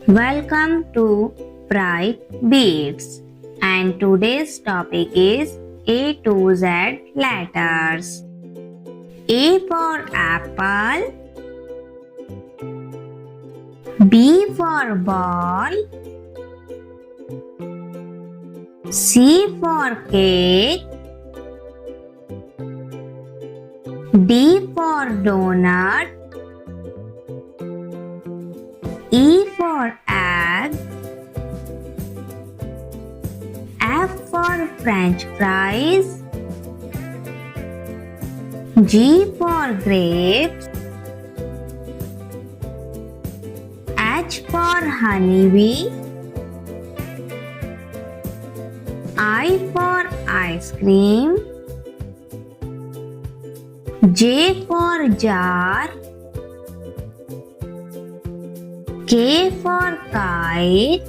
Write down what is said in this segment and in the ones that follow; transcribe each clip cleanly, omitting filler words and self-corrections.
Welcome to Bright Beats, and today's topic is A to Z letters. A for apple, B for ball, C for cake, D for donut, E for egg, F for French fries, G for grapes, H for honeybee, I for ice cream, J for jar, K for kite,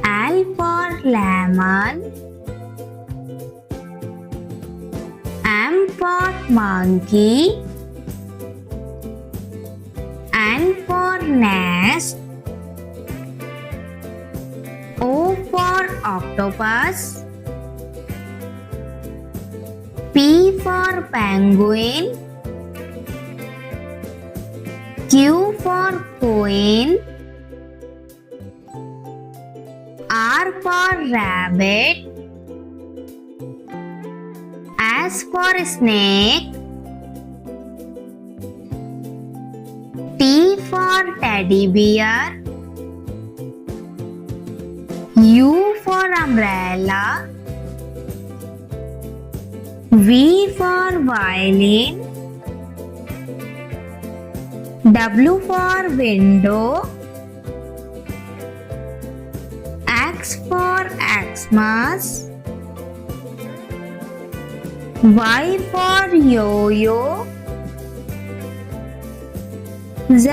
L for lemon, M for monkey, N for nest, O for octopus, P for penguin, Q for queen, R for rabbit, S for snake, T for teddy bear, U for umbrella, V for violin, W for window, X for Xmas, Y for yo-yo, Z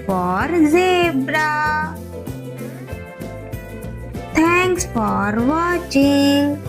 for zebra. Thanks for watching.